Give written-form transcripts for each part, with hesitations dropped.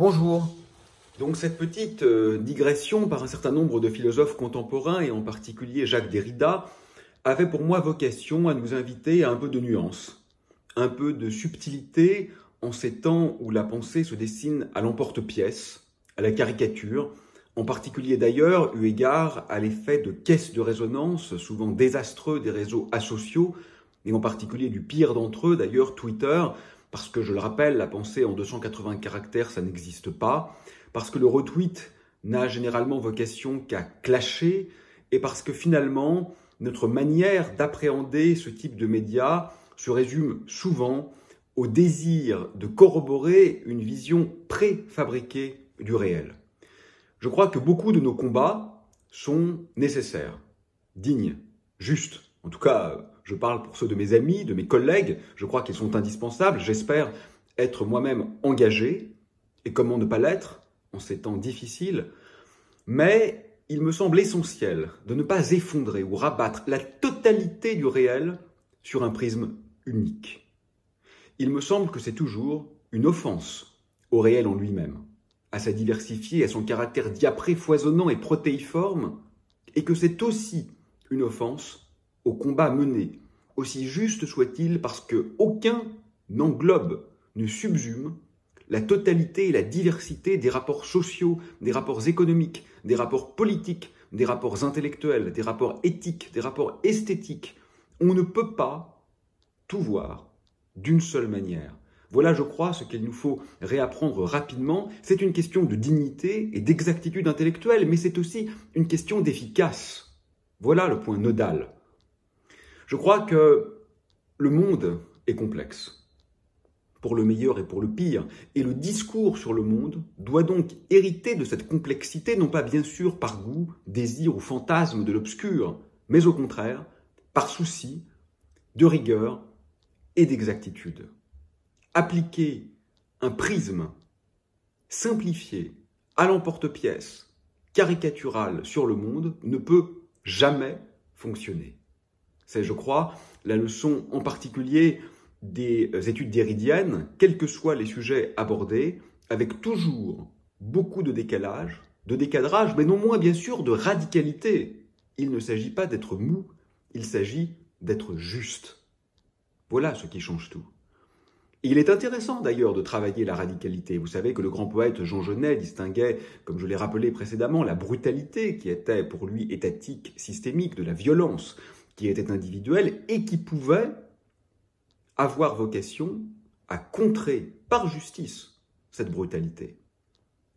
Bonjour. Donc cette petite digression par un certain nombre de philosophes contemporains, et en particulier Jacques Derrida, avait pour moi vocation à nous inviter à un peu de nuance, un peu de subtilité en ces temps où la pensée se dessine à l'emporte-pièce, à la caricature, en particulier d'ailleurs eu égard à l'effet de caisse de résonance souvent désastreux des réseaux asociaux, et en particulier du pire d'entre eux d'ailleurs, Twitter, parce que je le rappelle, la pensée en 280 caractères, ça n'existe pas, parce que le retweet n'a généralement vocation qu'à clasher, et parce que finalement, notre manière d'appréhender ce type de médias se résume souvent au désir de corroborer une vision préfabriquée du réel. Je crois que beaucoup de nos combats sont nécessaires, dignes, justes. En tout cas, je parle pour ceux de mes amis, de mes collègues, je crois qu'ils sont indispensables. J'espère être moi-même engagé, et comment ne pas l'être en ces temps difficiles. Mais il me semble essentiel de ne pas effondrer ou rabattre la totalité du réel sur un prisme unique. Il me semble que c'est toujours une offense au réel en lui-même, à sa diversifiée, à son caractère diapré, foisonnant et protéiforme, et que c'est aussi une offense au combat mené, aussi juste soit-il, parce que aucun n'englobe, ne subsume la totalité et la diversité des rapports sociaux, des rapports économiques, des rapports politiques, des rapports intellectuels, des rapports éthiques, des rapports esthétiques. On ne peut pas tout voir d'une seule manière. Voilà, je crois, ce qu'il nous faut réapprendre rapidement. C'est une question de dignité et d'exactitude intellectuelle, mais c'est aussi une question d'efficace. Voilà le point nodal. Je crois que le monde est complexe, pour le meilleur et pour le pire, et le discours sur le monde doit donc hériter de cette complexité, non pas bien sûr par goût, désir ou fantasme de l'obscur, mais au contraire, par souci de rigueur et d'exactitude. Appliquer un prisme simplifié, à l'emporte-pièce, caricatural sur le monde ne peut jamais fonctionner. C'est, je crois, la leçon en particulier des études derridiennes, quels que soient les sujets abordés, avec toujours beaucoup de décadrage, mais non moins bien sûr de radicalité. Il ne s'agit pas d'être mou, il s'agit d'être juste. Voilà ce qui change tout. Et il est intéressant d'ailleurs de travailler la radicalité. Vous savez que le grand poète Jean Genet distinguait, comme je l'ai rappelé précédemment, la brutalité qui était pour lui étatique, systémique, de la violence qui était individuelle et qui pouvait avoir vocation à contrer par justice cette brutalité.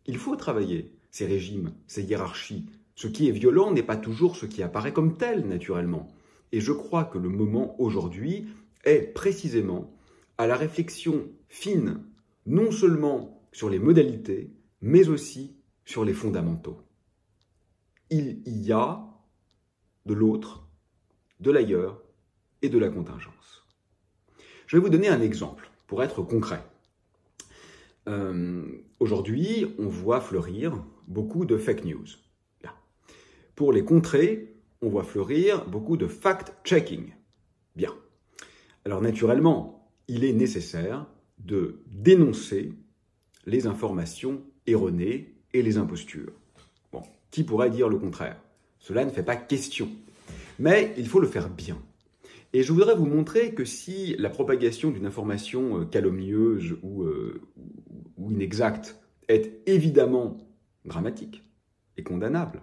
Il faut travailler ces régimes, ces hiérarchies. Ce qui est violent n'est pas toujours ce qui apparaît comme tel, naturellement. Et je crois que le moment aujourd'hui est précisément à la réflexion fine, non seulement sur les modalités, mais aussi sur les fondamentaux. Il y a de l'autre, de l'ailleurs et de la contingence. Je vais vous donner un exemple pour être concret. Aujourd'hui, on voit fleurir beaucoup de fake news. Bien. Pour les contrer, on voit fleurir beaucoup de fact-checking. Bien. Alors naturellement, il est nécessaire de dénoncer les informations erronées et les impostures. Bon, qui pourrait dire le contraire? Cela ne fait pas question. Mais il faut le faire bien. Et je voudrais vous montrer que si la propagation d'une information calomnieuse ou inexacte est évidemment dramatique et condamnable,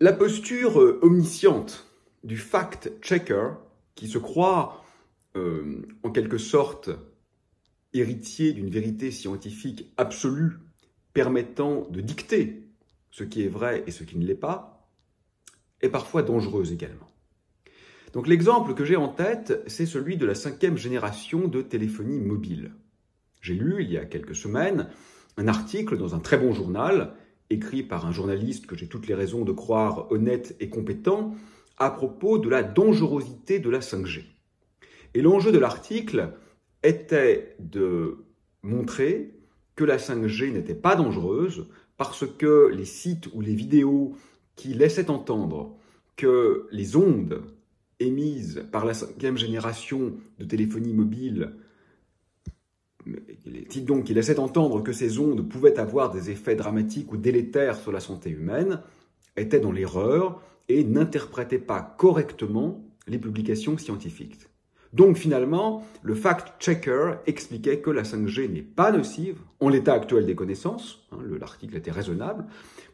la posture omnisciente du fact-checker qui se croit en quelque sorte héritier d'une vérité scientifique absolue permettant de dicter ce qui est vrai et ce qui ne l'est pas, est parfois dangereuse également. Donc l'exemple que j'ai en tête, c'est celui de la 5e génération de téléphonie mobile. J'ai lu, il y a quelques semaines, un article dans un très bon journal, écrit par un journaliste que j'ai toutes les raisons de croire honnête et compétent, à propos de la dangerosité de la 5G. Et l'enjeu de l'article était de montrer que la 5G n'était pas dangereuse parce que les sites ou les vidéos qui laissaient entendre que les ondes émises par la 5e génération de téléphonie mobile qui laissait entendre que ces ondes pouvaient avoir des effets dramatiques ou délétères sur la santé humaine, était dans l'erreur et n'interprétait pas correctement les publications scientifiques. Donc finalement, le fact-checker expliquait que la 5G n'est pas nocive, en l'état actuel des connaissances, l'article était raisonnable,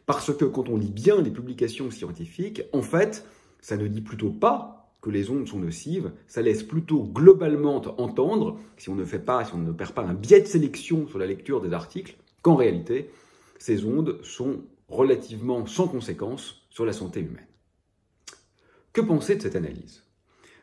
parce que quand on lit bien les publications scientifiques, en fait, ça ne dit plutôt pas que les ondes sont nocives, ça laisse plutôt globalement entendre, si on ne perd pas un biais de sélection sur la lecture des articles, qu'en réalité, ces ondes sont relativement sans conséquence sur la santé humaine. Que penser de cette analyse ?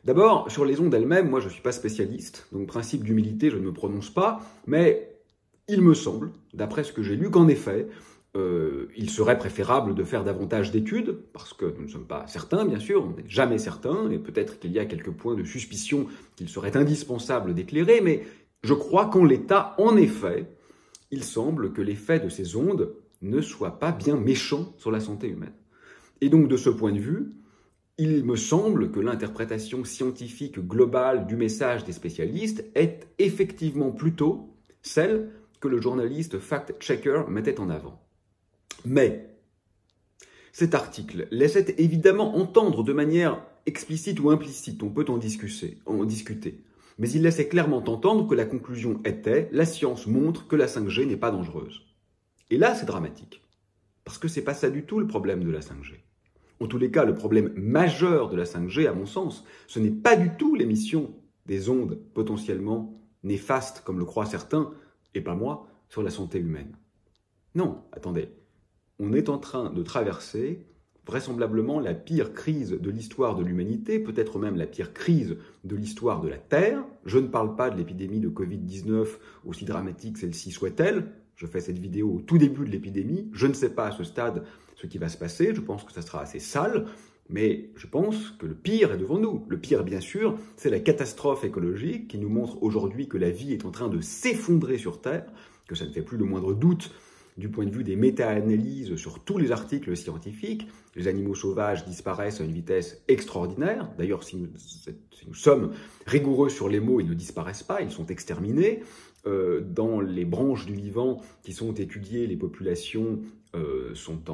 D'abord, sur les ondes elles-mêmes, moi je ne suis pas spécialiste, donc principe d'humilité, je ne me prononce pas, mais il me semble, d'après ce que j'ai lu, qu'en effet, il serait préférable de faire davantage d'études, parce que nous ne sommes pas certains, bien sûr, on n'est jamais certain, et peut-être qu'il y a quelques points de suspicion qu'il serait indispensable d'éclairer, mais je crois qu'en l'état, en effet, il semble que l'effet de ces ondes ne soit pas bien méchant sur la santé humaine. Et donc, de ce point de vue, il me semble que l'interprétation scientifique globale du message des spécialistes est effectivement plutôt celle que le journaliste fact-checker mettait en avant. Mais cet article laissait évidemment entendre de manière explicite ou implicite, on peut en discuter, mais il laissait clairement entendre que la conclusion était « la science montre que la 5G n'est pas dangereuse ». Et là, c'est dramatique, parce que c'est pas ça du tout le problème de la 5G. En tous les cas, le problème majeur de la 5G, à mon sens, ce n'est pas du tout l'émission des ondes potentiellement néfastes, comme le croient certains, et pas moi, sur la santé humaine. Non, attendez, on est en train de traverser vraisemblablement la pire crise de l'histoire de l'humanité, peut-être même la pire crise de l'histoire de la Terre. Je ne parle pas de l'épidémie de Covid-19, aussi dramatique celle-ci soit-elle. Je fais cette vidéo au tout début de l'épidémie. Je ne sais pas à ce stade ce qui va se passer. Je pense que ça sera assez sale. Mais je pense que le pire est devant nous. Le pire, bien sûr, c'est la catastrophe écologique qui nous montre aujourd'hui que la vie est en train de s'effondrer sur Terre, que ça ne fait plus le moindre doute du point de vue des méta-analyses sur tous les articles scientifiques. Les animaux sauvages disparaissent à une vitesse extraordinaire. D'ailleurs, si nous sommes rigoureux sur les mots, ils ne disparaissent pas, ils sont exterminés. Dans les branches du vivant qui sont étudiées, les populations sont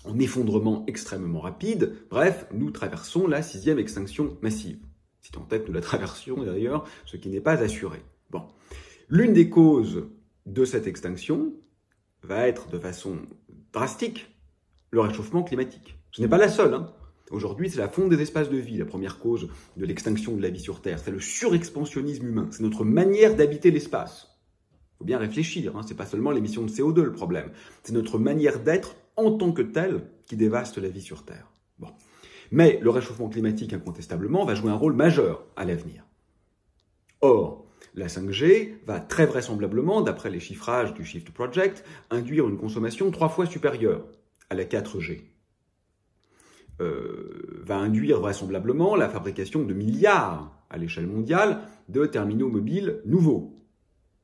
en effondrement extrêmement rapide. Bref, nous traversons la 6e extinction massive. Si tant est que nous la traversions d'ailleurs, ce qui n'est pas assuré. Bon. L'une des causes de cette extinction va être de façon drastique le réchauffement climatique. Ce n'est pas la seule. Aujourd'hui, c'est la fonte des espaces de vie, la première cause de l'extinction de la vie sur Terre. C'est le surexpansionnisme humain. C'est notre manière d'habiter l'espace. Il faut bien réfléchir. C'est pas seulement l'émission de CO2 le problème. C'est notre manière d'être en tant que telle qui dévaste la vie sur Terre. Bon. Mais le réchauffement climatique, incontestablement, va jouer un rôle majeur à l'avenir. Or, la 5G va très vraisemblablement, d'après les chiffrages du Shift Project, induire une consommation 3 fois supérieure à la 4G. Va induire vraisemblablement la fabrication de milliards à l'échelle mondiale de terminaux mobiles nouveaux,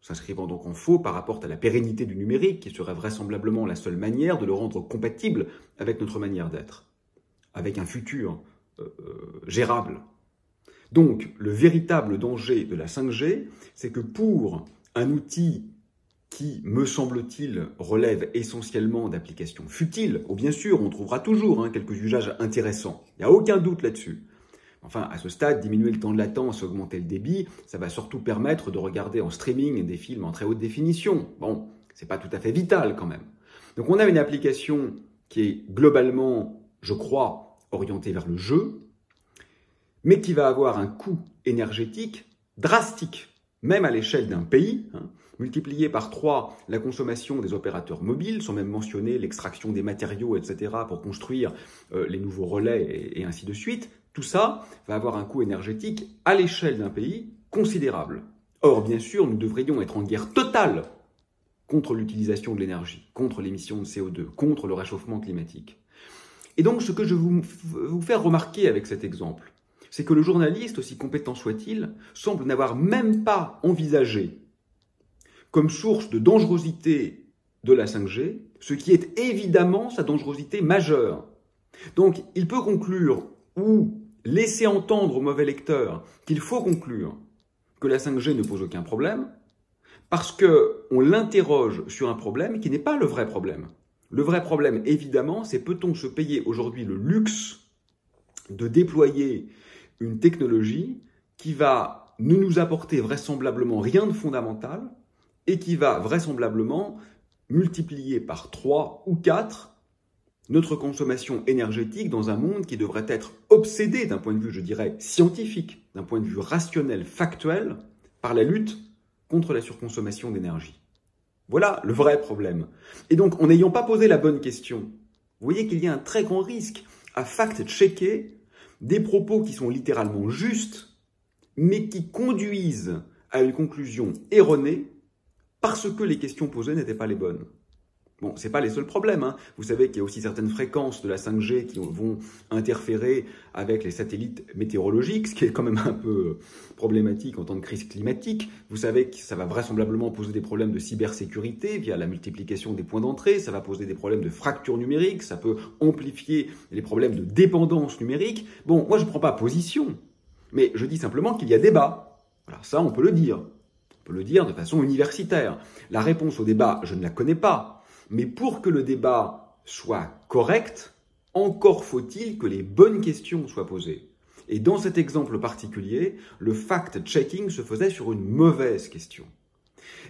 s'inscrivant donc en faux par rapport à la pérennité du numérique, qui serait vraisemblablement la seule manière de le rendre compatible avec notre manière d'être, avec un futur gérable. Donc, le véritable danger de la 5G, c'est que pour un outil qui, me semble-t-il, relève essentiellement d'applications futiles, bien sûr, on trouvera toujours quelques usages intéressants, il n'y a aucun doute là-dessus. Enfin, à ce stade, diminuer le temps de latence, augmenter le débit, ça va surtout permettre de regarder en streaming des films en très haute définition. Bon, c'est pas tout à fait vital quand même. Donc on a une application qui est globalement, je crois, orientée vers le jeu, mais qui va avoir un coût énergétique drastique, même à l'échelle d'un pays, multiplié par 3 la consommation des opérateurs mobiles, sans même mentionner l'extraction des matériaux, etc., pour construire les nouveaux relais et ainsi de suite. Tout ça va avoir un coût énergétique à l'échelle d'un pays considérable. Or, bien sûr, nous devrions être en guerre totale contre l'utilisation de l'énergie, contre l'émission de CO2, contre le réchauffement climatique. Et donc, ce que je veux vous faire remarquer avec cet exemple, c'est que le journaliste, aussi compétent soit-il, semble n'avoir même pas envisagé comme source de dangerosité de la 5G, ce qui est évidemment sa dangerosité majeure. Donc, il peut conclure ou laisser entendre au mauvais lecteur qu'il faut conclure que la 5G ne pose aucun problème, Parce qu'on l'interroge sur un problème qui n'est pas le vrai problème. Le vrai problème, évidemment, c'est peut-on se payer aujourd'hui le luxe de déployer une technologie qui va ne nous apporter vraisemblablement rien de fondamental et qui va vraisemblablement multiplier par 3 ou 4 notre consommation énergétique dans un monde qui devrait être obsédé d'un point de vue, je dirais, scientifique, d'un point de vue rationnel, factuel, par la lutte contre la surconsommation d'énergie. Voilà le vrai problème. Et donc, en n'ayant pas posé la bonne question, vous voyez qu'il y a un très grand risque à fact-checker des propos qui sont littéralement justes, mais qui conduisent à une conclusion erronée parce que les questions posées n'étaient pas les bonnes. Bon, ce n'est pas les seuls problèmes, hein. Vous savez qu'il y a aussi certaines fréquences de la 5G qui vont interférer avec les satellites météorologiques, ce qui est quand même un peu problématique en temps de crise climatique. Vous savez que ça va vraisemblablement poser des problèmes de cybersécurité via la multiplication des points d'entrée, ça va poser des problèmes de fracture numérique, ça peut amplifier les problèmes de dépendance numérique. Bon, moi je ne prends pas position, mais je dis simplement qu'il y a débat. Voilà, ça on peut le dire. On peut le dire de façon universitaire. La réponse au débat, je ne la connais pas. Mais pour que le débat soit correct, encore faut-il que les bonnes questions soient posées. Et dans cet exemple particulier, le fact-checking se faisait sur une mauvaise question.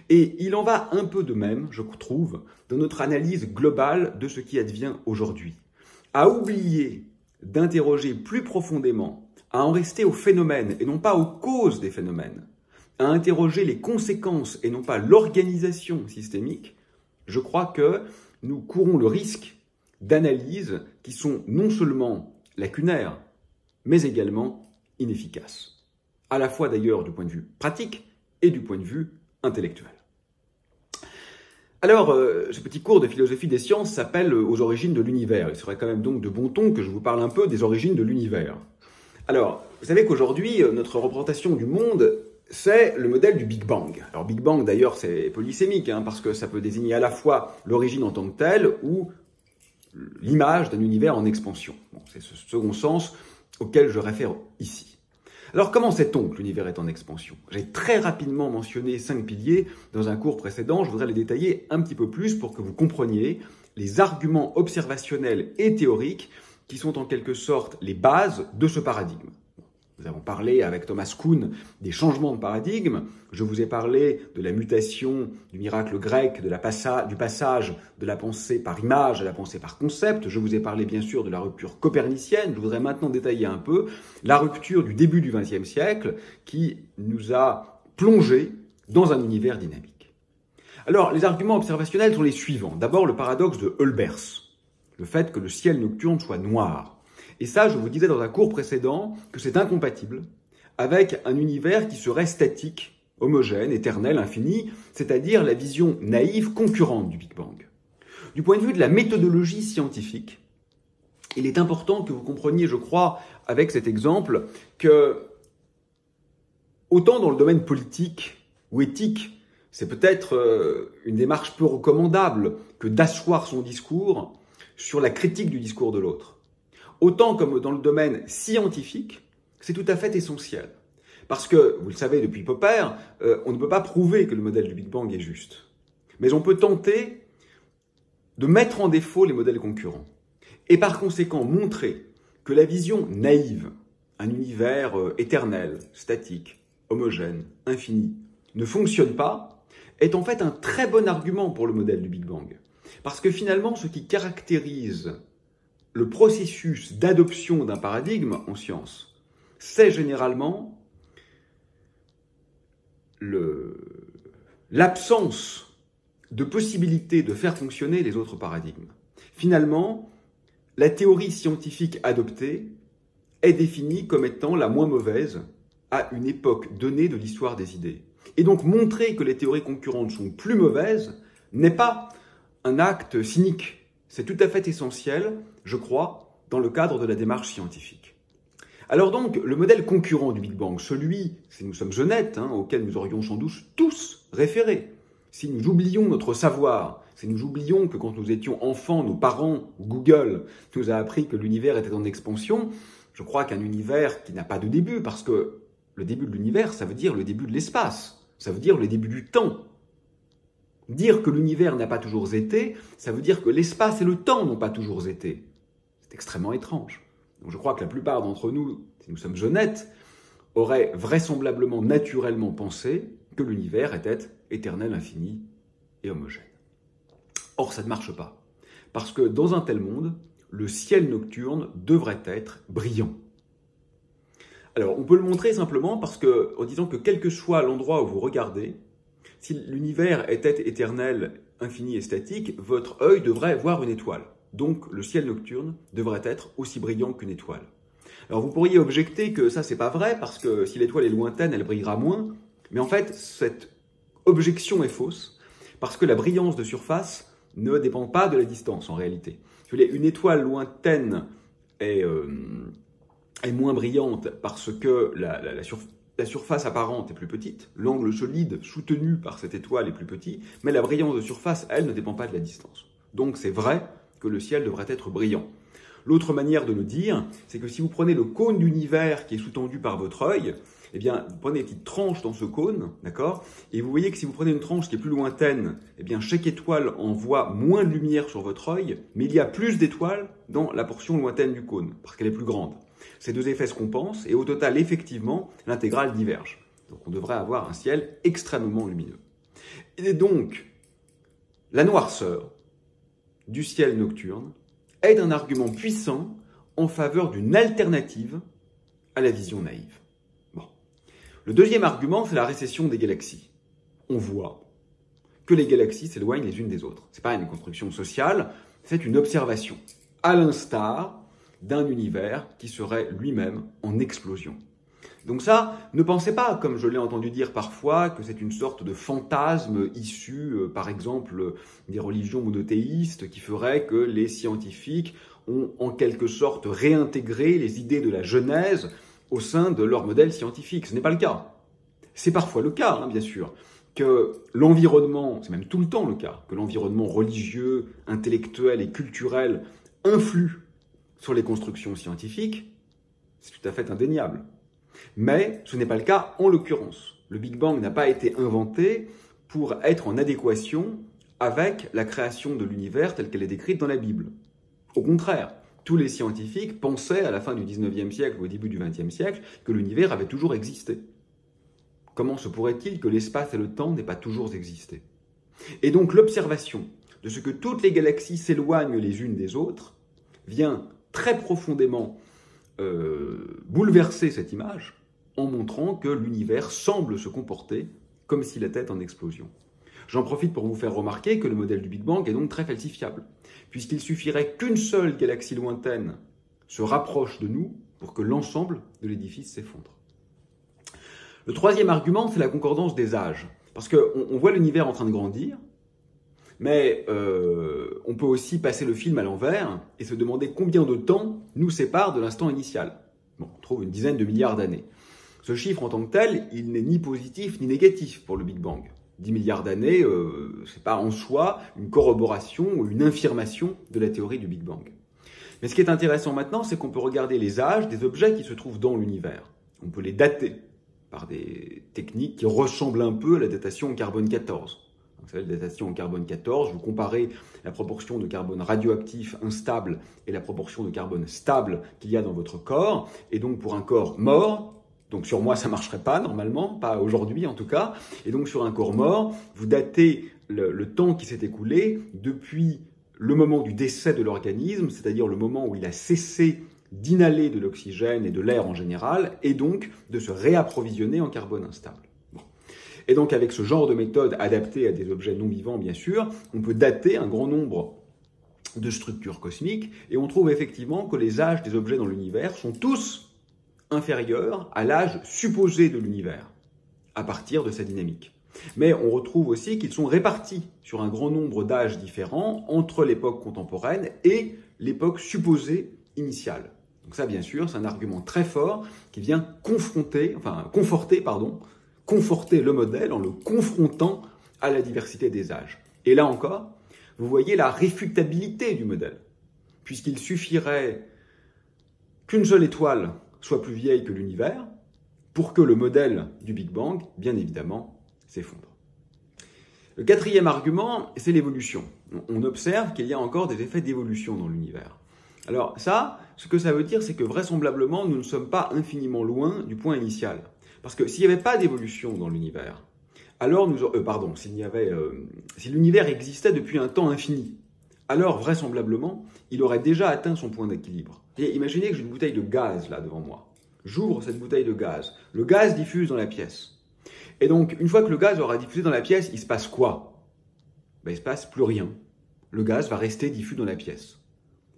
Et il en va un peu de même, je trouve, dans notre analyse globale de ce qui advient aujourd'hui. À oublier d'interroger plus profondément, à en rester aux phénomènes et non pas aux causes des phénomènes, à interroger les conséquences et non pas l'organisation systémique, je crois que nous courons le risque d'analyses qui sont non seulement lacunaires, mais également inefficaces. À la fois d'ailleurs du point de vue pratique et du point de vue intellectuel. Alors, ce petit cours de philosophie des sciences s'appelle « Aux origines de l'univers ». Il serait quand même donc de bon ton que je vous parle un peu des origines de l'univers. Alors, vous savez qu'aujourd'hui, notre représentation du monde, c'est le modèle du Big Bang. Alors Big Bang d'ailleurs c'est polysémique, hein, parce que ça peut désigner à la fois l'origine en tant que telle ou l'image d'un univers en expansion. Bon, c'est ce second sens auquel je réfère ici. Alors comment sait-on que l'univers est en expansion? J'ai très rapidement mentionné 5 piliers dans un cours précédent, je voudrais les détailler un petit peu plus pour que vous compreniez les arguments observationnels et théoriques qui sont en quelque sorte les bases de ce paradigme. Nous avons parlé avec Thomas Kuhn des changements de paradigme. Je vous ai parlé de la mutation du miracle grec, du passage de la pensée par image à la pensée par concept. Je vous ai parlé bien sûr de la rupture copernicienne. Je voudrais maintenant détailler un peu la rupture du début du XXe siècle qui nous a plongé dans un univers dynamique. Alors, les arguments observationnels sont les suivants. D'abord, le paradoxe de Olbers, le fait que le ciel nocturne soit noir. Et ça, je vous disais dans un cours précédent que c'est incompatible avec un univers qui serait statique, homogène, éternel, infini, c'est-à-dire la vision naïve concurrente du Big Bang. Du point de vue de la méthodologie scientifique, il est important que vous compreniez, je crois, avec cet exemple, que autant dans le domaine politique ou éthique, c'est peut-être une démarche peu recommandable que d'asseoir son discours sur la critique du discours de l'autre. Autant comme dans le domaine scientifique, c'est tout à fait essentiel. Parce que, vous le savez depuis Popper, on ne peut pas prouver que le modèle du Big Bang est juste. Mais on peut tenter de mettre en défaut les modèles concurrents. Et par conséquent montrer que la vision naïve, un univers éternel, statique, homogène, infini, ne fonctionne pas, est en fait un très bon argument pour le modèle du Big Bang. Parce que finalement, ce qui caractérise le processus d'adoption d'un paradigme en science, c'est généralement l'absence de possibilité de faire fonctionner les autres paradigmes. Finalement, la théorie scientifique adoptée est définie comme étant la moins mauvaise à une époque donnée de l'histoire des idées. Et donc montrer que les théories concurrentes sont plus mauvaises n'est pas un acte cynique. C'est tout à fait essentiel, je crois, dans le cadre de la démarche scientifique. Alors donc, le modèle concurrent du Big Bang, celui, si nous sommes honnêtes, auquel nous aurions sans doute tous référé, si nous oublions notre savoir, si nous oublions que quand nous étions enfants, nos parents, ou Google, nous a appris que l'univers était en expansion, je crois qu'un univers qui n'a pas de début, parce que le début de l'univers, ça veut dire le début de l'espace, ça veut dire le début du temps. Dire que l'univers n'a pas toujours été, ça veut dire que l'espace et le temps n'ont pas toujours été. C'est extrêmement étrange. Donc je crois que la plupart d'entre nous, si nous sommes honnêtes, auraient vraisemblablement, naturellement pensé que l'univers était éternel, infini et homogène. Or, ça ne marche pas. Parce que dans un tel monde, le ciel nocturne devrait être brillant. Alors, on peut le montrer simplement en disant que quel que soit l'endroit où vous regardez, si l'univers était éternel, infini et statique, votre œil devrait voir une étoile. Donc, le ciel nocturne devrait être aussi brillant qu'une étoile. Alors, vous pourriez objecter que ça, c'est pas vrai, parce que si l'étoile est lointaine, elle brillera moins. Mais en fait, cette objection est fausse, parce que la brillance de surface ne dépend pas de la distance, en réalité. Une étoile lointaine est moins brillante parce que la surface apparente est plus petite, l'angle solide soutenu par cette étoile est plus petit, mais la brillance de surface, elle, ne dépend pas de la distance. Donc c'est vrai que le ciel devrait être brillant. L'autre manière de le dire, c'est que si vous prenez le cône d'univers qui est sous-tendu par votre œil, eh bien, vous prenez des petites tranches dans ce cône, d'accord? Et vous voyez que si vous prenez une tranche qui est plus lointaine, eh bien, chaque étoile envoie moins de lumière sur votre œil, mais il y a plus d'étoiles dans la portion lointaine du cône, parce qu'elle est plus grande. Ces deux effets se compensent, et au total, effectivement, l'intégrale diverge. Donc, on devrait avoir un ciel extrêmement lumineux. Et donc, la noirceur du ciel nocturne est un argument puissant en faveur d'une alternative à la vision naïve. Le deuxième argument, c'est la récession des galaxies. On voit que les galaxies s'éloignent les unes des autres. Ce n'est pas une construction sociale, c'est une observation, à l'instar d'un univers qui serait lui-même en explosion. Donc ça, ne pensez pas, comme je l'ai entendu dire parfois, que c'est une sorte de fantasme issu, par exemple, des religions monothéistes qui ferait que les scientifiques ont en quelque sorte réintégré les idées de la Genèse au sein de leur modèle scientifique. Ce n'est pas le cas. C'est parfois le cas, bien sûr, que l'environnement, c'est même tout le temps le cas, que l'environnement religieux, intellectuel et culturel influe sur les constructions scientifiques, c'est tout à fait indéniable. Mais ce n'est pas le cas en l'occurrence. Le Big Bang n'a pas été inventé pour être en adéquation avec la création de l'univers telle qu'elle est décrite dans la Bible. Au contraire, tous les scientifiques pensaient à la fin du 19e siècle ou au début du 20e siècle que l'univers avait toujours existé. Comment se pourrait-il que l'espace et le temps n'aient pas toujours existé? Et donc l'observation de ce que toutes les galaxies s'éloignent les unes des autres vient très profondément bouleverser cette image en montrant que l'univers semble se comporter comme s'il était en explosion. J'en profite pour vous faire remarquer que le modèle du Big Bang est donc très falsifiable, puisqu'il suffirait qu'une seule galaxie lointaine se rapproche de nous pour que l'ensemble de l'édifice s'effondre. Le troisième argument, c'est la concordance des âges. Parce qu'on voit l'univers en train de grandir, mais on peut aussi passer le film à l'envers et se demander combien de temps nous sépare de l'instant initial. Bon, on trouve une dizaine de milliards d'années. Ce chiffre en tant que tel, il n'est ni positif ni négatif pour le Big Bang. 10 milliards d'années, ce n'est pas en soi une corroboration ou une infirmation de la théorie du Big Bang. Mais ce qui est intéressant maintenant, c'est qu'on peut regarder les âges des objets qui se trouvent dans l'univers. On peut les dater par des techniques qui ressemblent un peu à la datation en carbone 14. Vous savez, la datation en carbone 14, vous comparez la proportion de carbone radioactif instable et la proportion de carbone stable qu'il y a dans votre corps. Et donc pour un corps mort, donc sur moi ça ne marcherait pas normalement, pas aujourd'hui en tout cas, et donc sur un corps mort, vous datez le temps qui s'est écoulé depuis le moment du décès de l'organisme, c'est-à-dire le moment où il a cessé d'inhaler de l'oxygène et de l'air en général, et donc de se réapprovisionner en carbone instable. Bon. Et donc avec ce genre de méthode adaptée à des objets non vivants, bien sûr, on peut dater un grand nombre de structures cosmiques, et on trouve effectivement que les âges des objets dans l'univers sont tous inférieurs à l'âge supposé de l'univers, à partir de sa dynamique. Mais on retrouve aussi qu'ils sont répartis sur un grand nombre d'âges différents entre l'époque contemporaine et l'époque supposée initiale. Donc ça, bien sûr, c'est un argument très fort qui vient conforter le modèle en le confrontant à la diversité des âges. Et là encore, vous voyez la réfutabilité du modèle, puisqu'il suffirait qu'une seule étoile soit plus vieille que l'univers pour que le modèle du Big Bang, bien évidemment, s'effondre. Le quatrième argument, c'est l'évolution. On observe qu'il y a encore des effets d'évolution dans l'univers. Alors ça, ce que ça veut dire, c'est que vraisemblablement, nous ne sommes pas infiniment loin du point initial. Parce que s'il n'y avait pas d'évolution dans l'univers, alors si l'univers existait depuis un temps infini, alors vraisemblablement, il aurait déjà atteint son point d'équilibre. Et imaginez que j'ai une bouteille de gaz là devant moi. J'ouvre cette bouteille de gaz. Le gaz diffuse dans la pièce. Et donc, une fois que le gaz aura diffusé dans la pièce, il se passe quoi? Ben, il se passe plus rien. Le gaz va rester diffus dans la pièce.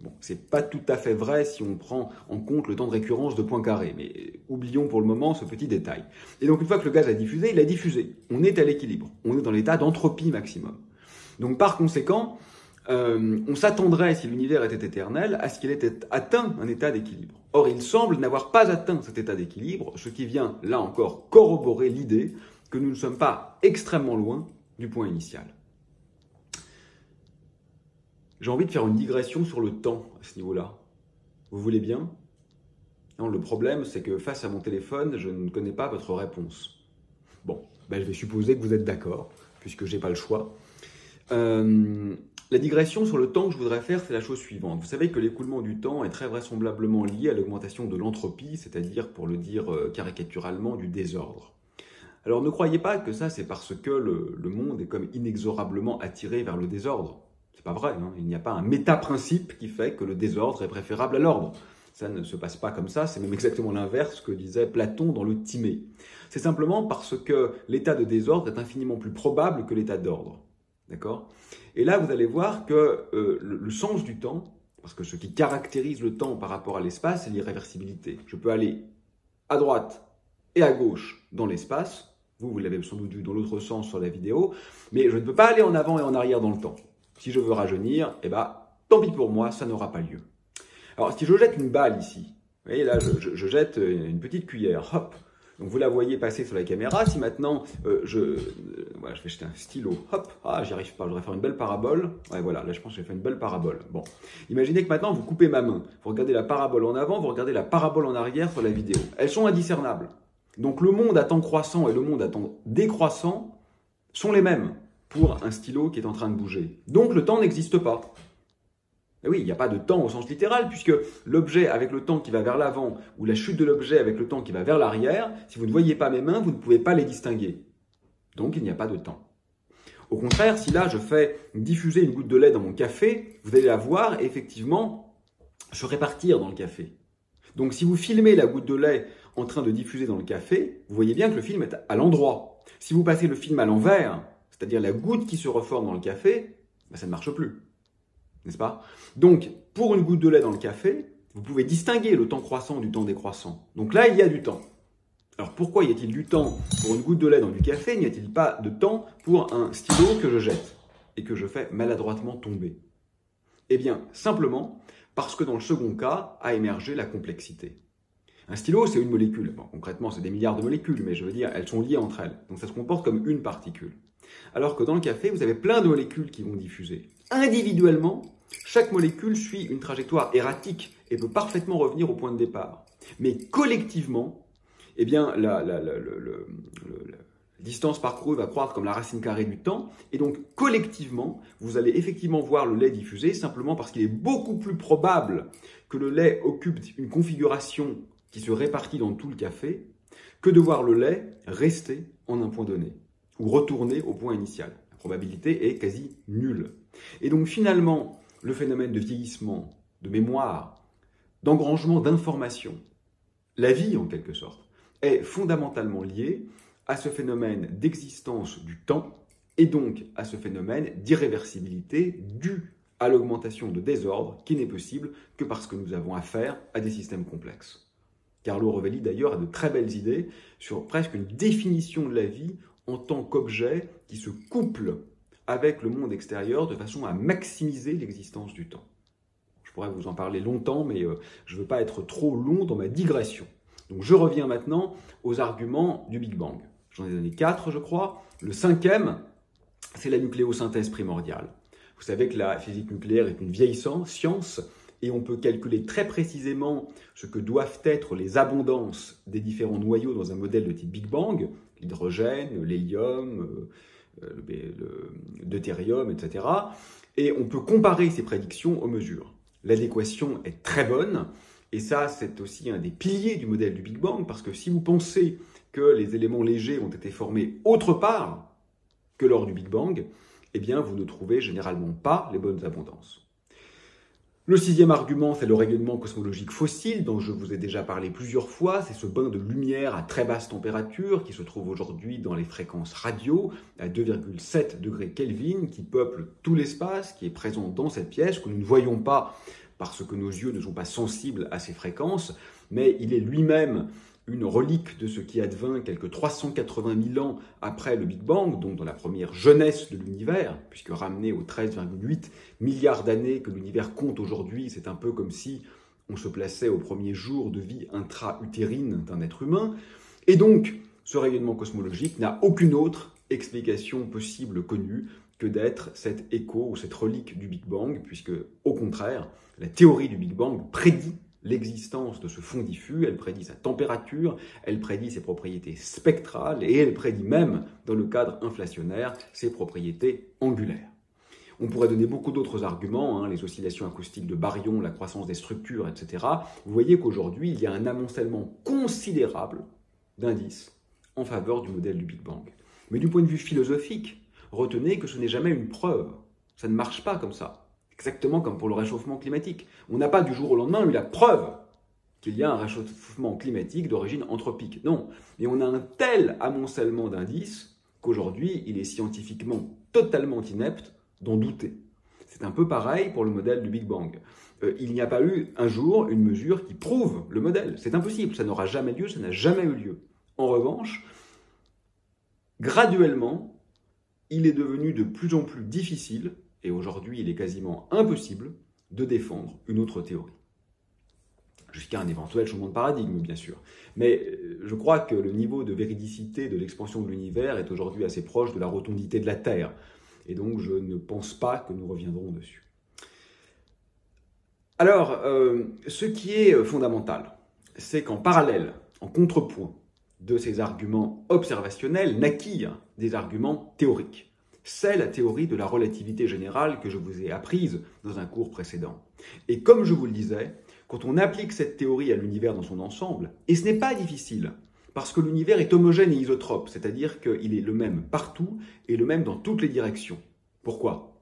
Bon, c'est pas tout à fait vrai si on prend en compte le temps de récurrence de Poincaré, mais oublions pour le moment ce petit détail. Et donc, une fois que le gaz a diffusé, il a diffusé. On est à l'équilibre. On est dans l'état d'entropie maximum. Donc, par conséquent, on s'attendrait, si l'univers était éternel, à ce qu'il ait atteint un état d'équilibre. Or, il semble n'avoir pas atteint cet état d'équilibre, ce qui vient, là encore, corroborer l'idée que nous ne sommes pas extrêmement loin du point initial. J'ai envie de faire une digression sur le temps à ce niveau-là. Vous voulez bien? Non, le problème, c'est que face à mon téléphone, je ne connais pas votre réponse. Bon, ben, je vais supposer que vous êtes d'accord, puisque je n'ai pas le choix. La digression sur le temps que je voudrais faire, c'est la chose suivante. Vous savez que l'écoulement du temps est très vraisemblablement lié à l'augmentation de l'entropie, c'est-à-dire, pour le dire caricaturalement, du désordre. Alors ne croyez pas que ça, c'est parce que le monde est comme inexorablement attiré vers le désordre. C'est pas vrai, hein. Il n'y a pas un méta-principe qui fait que le désordre est préférable à l'ordre. Ça ne se passe pas comme ça, c'est même exactement l'inverse que disait Platon dans le Timée. C'est simplement parce que l'état de désordre est infiniment plus probable que l'état d'ordre. D'accord? Et là, vous allez voir que le sens du temps, parce que ce qui caractérise le temps par rapport à l'espace, c'est l'irréversibilité. Je peux aller à droite et à gauche dans l'espace, vous l'avez sans doute vu dans l'autre sens sur la vidéo, mais je ne peux pas aller en avant et en arrière dans le temps. Si je veux rajeunir, eh ben, tant pis pour moi, ça n'aura pas lieu. Alors, si je jette une balle ici, vous voyez là, je jette une petite cuillère, hop, donc vous la voyez passer sur la caméra. Si maintenant, voilà, je vais jeter un stylo, hop, ah, j'y arrive pas, je voudrais faire une belle parabole. Ouais, voilà, là je pense que j'ai fait une belle parabole. Bon, imaginez que maintenant vous coupez ma main, vous regardez la parabole en avant, vous regardez la parabole en arrière sur la vidéo. Elles sont indiscernables. Donc le monde à temps croissant et le monde à temps décroissant sont les mêmes pour un stylo qui est en train de bouger. Donc le temps n'existe pas. Et oui, il n'y a pas de temps au sens littéral, puisque l'objet avec le temps qui va vers l'avant, ou la chute de l'objet avec le temps qui va vers l'arrière, si vous ne voyez pas mes mains, vous ne pouvez pas les distinguer. Donc il n'y a pas de temps. Au contraire, si là je fais diffuser une goutte de lait dans mon café, vous allez la voir et effectivement se répartir dans le café. Donc si vous filmez la goutte de lait en train de diffuser dans le café, vous voyez bien que le film est à l'endroit. Si vous passez le film à l'envers, c'est-à-dire la goutte qui se reforme dans le café, ben ça ne marche plus. N'est-ce pas? Donc, pour une goutte de lait dans le café, vous pouvez distinguer le temps croissant du temps décroissant. Donc là, il y a du temps. Alors pourquoi y a-t-il du temps pour une goutte de lait dans du café? N'y a-t-il pas de temps pour un stylo que je jette et que je fais maladroitement tomber? Eh bien, simplement parce que dans le second cas a émergé la complexité. Un stylo, c'est une molécule. Bon, concrètement, c'est des milliards de molécules, mais je veux dire, elles sont liées entre elles. Donc ça se comporte comme une particule. Alors que dans le café, vous avez plein de molécules qui vont diffuser. Individuellement, chaque molécule suit une trajectoire erratique et peut parfaitement revenir au point de départ. Mais collectivement, eh bien, la distance parcourue va croître comme la racine carrée du temps. Et donc, collectivement, vous allez effectivement voir le lait diffuser simplement parce qu'il est beaucoup plus probable que le lait occupe une configuration qui se répartit dans tout le café que de voir le lait rester en un point donné ou retourner au point initial. La probabilité est quasi nulle. Et donc finalement, le phénomène de vieillissement, de mémoire, d'engrangement d'informations, la vie en quelque sorte, est fondamentalement lié à ce phénomène d'existence du temps et donc à ce phénomène d'irréversibilité dû à l'augmentation de désordre qui n'est possible que parce que nous avons affaire à des systèmes complexes. Carlo Rovelli d'ailleurs a de très belles idées sur presque une définition de la vie en tant qu'objet qui se couple avec le monde extérieur de façon à maximiser l'existence du temps. Je pourrais vous en parler longtemps, mais je ne veux pas être trop long dans ma digression. Donc je reviens maintenant aux arguments du Big Bang. J'en ai donné 4, je crois. Le 5e, c'est la nucléosynthèse primordiale. Vous savez que la physique nucléaire est une vieille science et on peut calculer très précisément ce que doivent être les abondances des différents noyaux dans un modèle de type Big Bang, l'hydrogène, l'hélium, deutérium, etc. Et on peut comparer ces prédictions aux mesures. L'adéquation est très bonne, et ça, c'est aussi un des piliers du modèle du Big Bang, parce que si vous pensez que les éléments légers ont été formés autre part que lors du Big Bang, eh bien, vous ne trouvez généralement pas les bonnes abondances. Le sixième argument, c'est le rayonnement cosmologique fossile, dont je vous ai déjà parlé plusieurs fois. C'est ce bain de lumière à très basse température qui se trouve aujourd'hui dans les fréquences radio à 2,7 degrés Kelvin, qui peuple tout l'espace, qui est présent dans cette pièce, que nous ne voyons pas parce que nos yeux ne sont pas sensibles à ces fréquences, mais il est lui-même une relique de ce qui advint quelques 380 000 ans après le Big Bang, donc dans la première jeunesse de l'univers, puisque ramené aux 13,8 milliards d'années que l'univers compte aujourd'hui, c'est un peu comme si on se plaçait au premier jour de vie intra-utérine d'un être humain. Et donc, ce rayonnement cosmologique n'a aucune autre explication possible connue que d'être cet écho ou cette relique du Big Bang, puisque, au contraire, la théorie du Big Bang prédit l'existence de ce fond diffus, elle prédit sa température, elle prédit ses propriétés spectrales et elle prédit même, dans le cadre inflationnaire, ses propriétés angulaires. On pourrait donner beaucoup d'autres arguments, les oscillations acoustiques de baryon, la croissance des structures, etc. Vous voyez qu'aujourd'hui, il y a un amoncellement considérable d'indices en faveur du modèle du Big Bang. Mais du point de vue philosophique, retenez que ce n'est jamais une preuve. Ça ne marche pas comme ça. Exactement comme pour le réchauffement climatique. On n'a pas du jour au lendemain eu la preuve qu'il y a un réchauffement climatique d'origine anthropique. Non, mais on a un tel amoncellement d'indices qu'aujourd'hui, il est scientifiquement totalement inepte d'en douter. C'est un peu pareil pour le modèle du Big Bang. Il n'y a pas eu un jour une mesure qui prouve le modèle. C'est impossible, ça n'aura jamais lieu, ça n'a jamais eu lieu. En revanche, graduellement, il est devenu de plus en plus difficile, et aujourd'hui il est quasiment impossible, de défendre une autre théorie. Jusqu'à un éventuel changement de paradigme, bien sûr. Mais je crois que le niveau de véridicité de l'expansion de l'univers est aujourd'hui assez proche de la rotondité de la Terre. Et donc je ne pense pas que nous reviendrons dessus. Alors, ce qui est fondamental, c'est qu'en parallèle, en contrepoint de ces arguments observationnels, naquirent des arguments théoriques. C'est la théorie de la relativité générale que je vous ai apprise dans un cours précédent. Et comme je vous le disais, quand on applique cette théorie à l'univers dans son ensemble, et ce n'est pas difficile, parce que l'univers est homogène et isotrope, c'est-à-dire qu'il est le même partout et le même dans toutes les directions. Pourquoi ?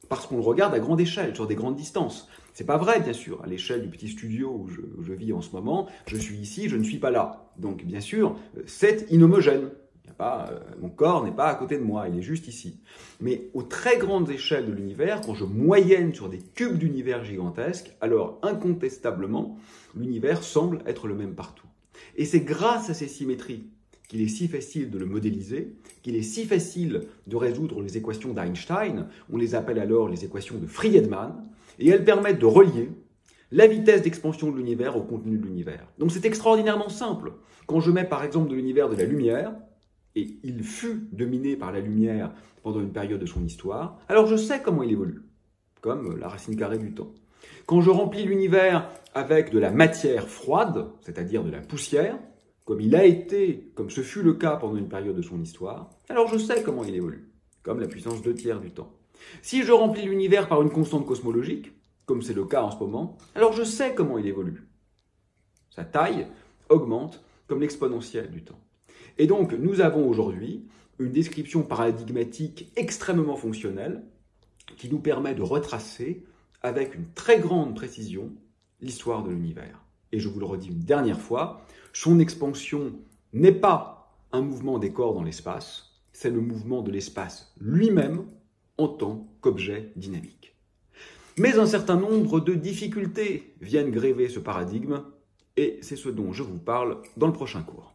Parce qu'on le regarde à grande échelle, sur des grandes distances. C'est pas vrai, bien sûr, à l'échelle du petit studio où je vis en ce moment, je suis ici, je ne suis pas là. Donc, bien sûr, c'est inhomogène. Mon corps n'est pas à côté de moi, il est juste ici. Mais aux très grandes échelles de l'univers, quand je moyenne sur des cubes d'univers gigantesques, alors incontestablement, l'univers semble être le même partout. Et c'est grâce à ces symétries qu'il est si facile de le modéliser, qu'il est si facile de résoudre les équations d'Einstein, on les appelle alors les équations de Friedmann, et elles permettent de relier la vitesse d'expansion de l'univers au contenu de l'univers. Donc c'est extraordinairement simple. Quand je mets par exemple de l'univers de la lumière, et il fut dominé par la lumière pendant une période de son histoire, alors je sais comment il évolue, comme la racine carrée du temps. Quand je remplis l'univers avec de la matière froide, c'est-à-dire de la poussière, comme il a été, comme ce fut le cas pendant une période de son histoire, alors je sais comment il évolue, comme la puissance 2/3 du temps. Si je remplis l'univers par une constante cosmologique, comme c'est le cas en ce moment, alors je sais comment il évolue. Sa taille augmente comme l'exponentielle du temps. Et donc, nous avons aujourd'hui une description paradigmatique extrêmement fonctionnelle qui nous permet de retracer avec une très grande précision l'histoire de l'univers. Et je vous le redis une dernière fois, son expansion n'est pas un mouvement des corps dans l'espace, c'est le mouvement de l'espace lui-même en tant qu'objet dynamique. Mais un certain nombre de difficultés viennent grever ce paradigme, et c'est ce dont je vous parle dans le prochain cours.